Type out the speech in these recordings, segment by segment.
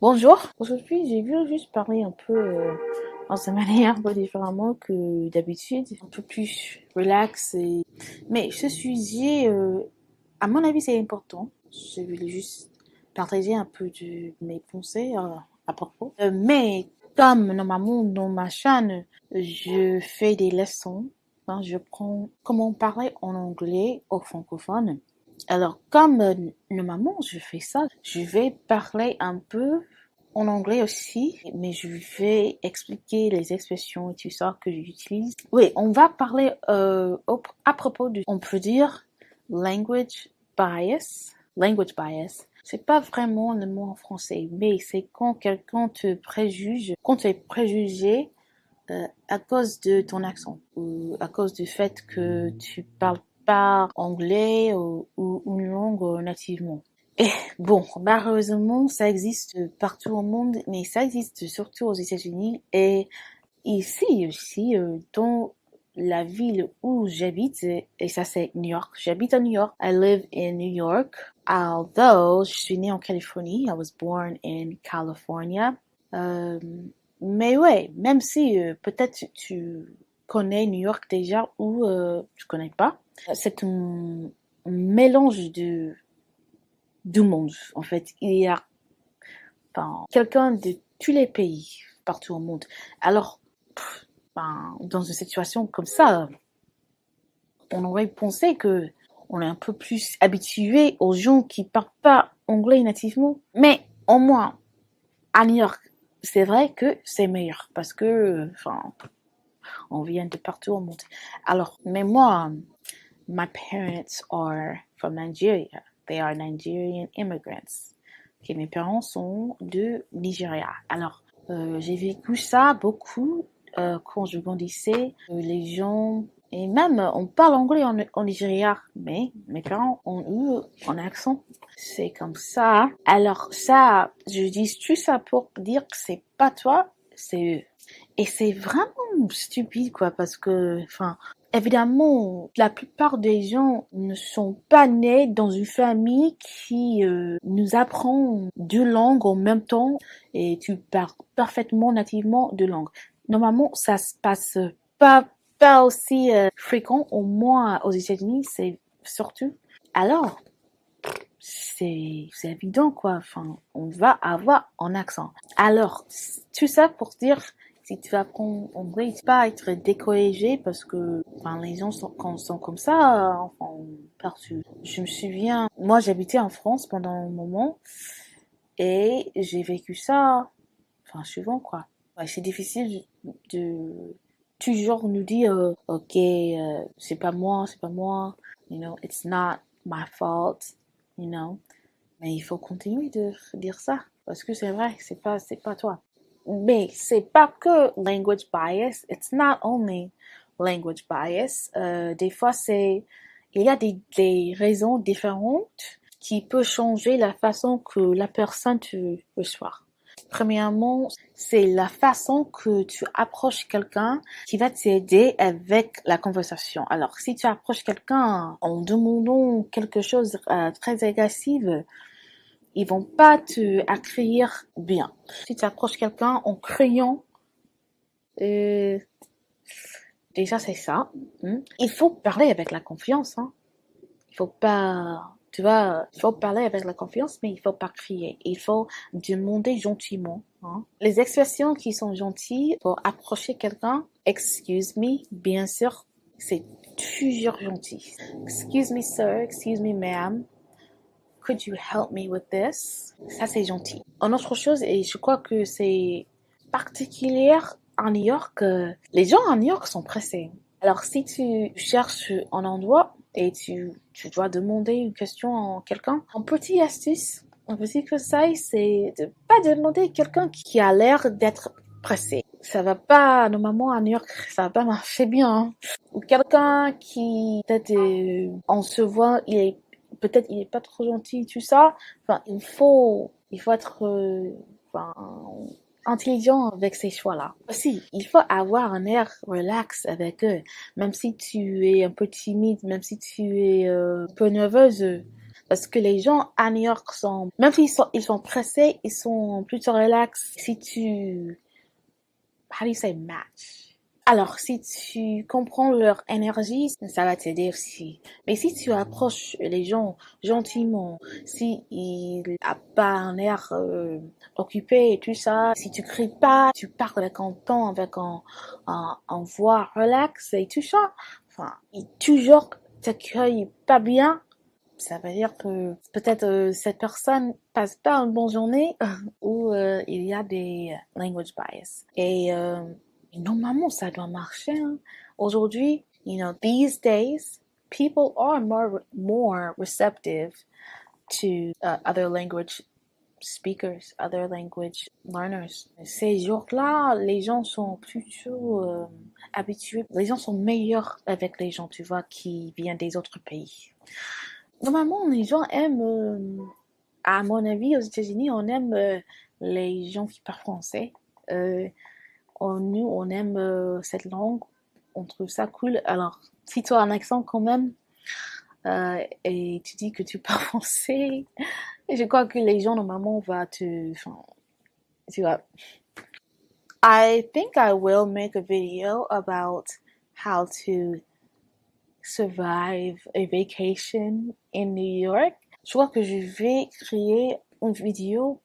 Bonjour. Aujourd'hui, j'ai vu juste parler un peu dans sa manière un peu différemment que d'habitude, un peu plus relax. Mais ce sujet, à mon avis, c'est important. Je voulais juste partager un peu de mes pensées à propos. Mais comme normalement dans ma chaîne, je fais des leçons. Hein, je prends comment parler en anglais aux francophones. Alors, comme normalement je fais ça, je vais parler un peu en anglais aussi, mais je vais expliquer les expressions et tout ça que j'utilise. Oui, on va parler à propos de, on peut dire, language bias. Language bias. C'est pas vraiment le mot en français, mais c'est quand quelqu'un te préjuge, quand tu es préjugé à cause de ton accent ou à cause du fait que tu parles pas anglais ou une langue nativement. Et bon, malheureusement, ça existe partout au monde, mais ça existe surtout aux États-Unis et ici aussi, dans la ville où j'habite, et ça c'est New York. J'habite à New York. I live in New York. Although je suis née en Californie, I was born in California. Euh, mais ouais, même si peut-être tu connais New York déjà ou tu connais pas, c'est un mélange du monde. En fait, il y a enfin, quelqu'un de tous les pays partout au monde. Alors, dans une situation comme ça, on aurait pensé que on est un peu plus habitué aux gens qui parlent pas anglais nativement. Mais au moins, à New York, c'est vrai que c'est meilleur parce que, enfin, on vient de partout au monde. Alors, mais moi, my parents are from Nigeria. They are Nigerian immigrants. Okay, mes parents sont de Nigeria. Alors, j'ai vécu ça beaucoup quand je grandissais. Les gens, et même on parle anglais en Nigeria, mais mes parents ont eu un accent. C'est comme ça. Alors ça, je dis tout ça pour dire que c'est pas toi, c'est eux. Et c'est vraiment stupide, quoi, parce que, enfin, évidemment, la plupart des gens ne sont pas nés dans une famille qui nous apprend deux langues en même temps et tu parles parfaitement nativement deux langues. Normalement, ça se passe pas aussi fréquent, au moins aux États-Unis, c'est surtout. Alors, c'est évident quoi. Enfin, on va avoir un accent. Alors, tout ça pour dire, si tu apprends anglais, tu vas pas être découragé parce que, enfin, les gens sont comme ça, enfin, partout. Je me souviens, moi, j'habitais en France pendant un moment et j'ai vécu ça, enfin, souvent quoi. Ouais, c'est difficile de toujours nous dire, ok, c'est pas moi, you know, it's not my fault, you know. Mais il faut continuer de dire ça. Parce que c'est vrai, c'est pas toi. Mais c'est pas que language bias. It's not only language bias. Des fois, il y a des raisons différentes qui peuvent changer la façon que la personne te reçoit. Premièrement, c'est la façon que tu approches quelqu'un qui va t'aider avec la conversation. Alors, si tu approches quelqu'un en demandant quelque chose de très agressif, ils vont pas te accueillir bien. Si tu approches quelqu'un en criant, euh, déjà c'est ça. Il faut parler avec la confiance. Hein. Il faut pas, tu vois, il faut parler avec la confiance, mais il faut pas crier. Il faut demander gentiment. Hein. Les expressions qui sont gentilles pour approcher quelqu'un, excuse me, bien sûr, c'est toujours gentil. Excuse me sir, excuse me ma'am. Could you help me with this? Ça, c'est gentil. Une autre chose, et je crois que c'est particulier à New York, les gens à New York sont pressés. Alors, si tu cherches un endroit et tu dois demander une question à quelqu'un, un petit astuce, un petit conseil, c'est de pas demander à quelqu'un qui a l'air d'être pressé. Ça va pas, normalement à New York, ça va pas marcher bien. Hein. Ou quelqu'un qui, peut-être, on se voit, peut-être il est pas trop gentil, tout ça. Enfin, il faut être, enfin, intelligent avec ces choix-là. Aussi, il faut avoir un air relax avec eux. Même si tu es un peu timide, même si tu es un peu nerveuse, Parce que les gens à New York sont, même s'ils sont pressés, ils sont plutôt relax. Si tu, how do you say match? Alors, si tu comprends leur énergie, ça va t'aider aussi. Mais si tu approches les gens gentiment, si il a pas un air occupé et tout ça, si tu cries pas, tu parles avec un ton, avec un voix relax et tout ça, enfin, il toujours t'accueille pas bien. Ça veut dire que peut-être cette personne passe pas une bonne journée ou il y a des language bias. Et normalement, ça doit marcher. Hein. Aujourd'hui, these days, people are more receptive to other language speakers, other language learners. Ces jours-là, les gens sont plutôt habitués. Les gens sont meilleurs avec les gens, tu vois, qui viennent des autres pays. Normalement, les gens aiment, à mon avis, aux États-Unis, on aime les gens qui parlent français. Euh, nous, on aime cette langue, on trouve ça cool. Alors, si tu as un accent quand même, et tu dis que tu parles français, je crois que les gens, normalement, vont te... Enfin, tu vois. I think I will make a video about how to survive a vacation in New York. Je crois que je vais créer une vidéo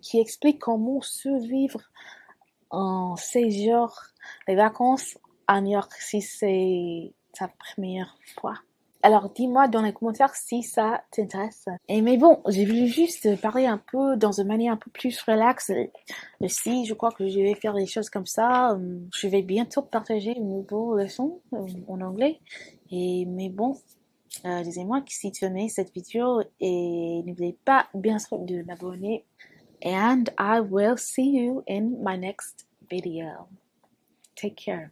qui explique comment survivre en séjour les vacances à New York si c'est ta première fois. Alors dis-moi dans les commentaires si ça t'intéresse. Et mais bon, j'ai voulu juste parler un peu dans une manière un peu plus relax. Si je crois que je vais faire des choses comme ça, je vais bientôt partager une nouvelle leçon en anglais. Et mais bon, disez-moi si tu aimais cette vidéo et n'oubliez pas bien sûr de m'abonner. And I will see you in my next video. Take care.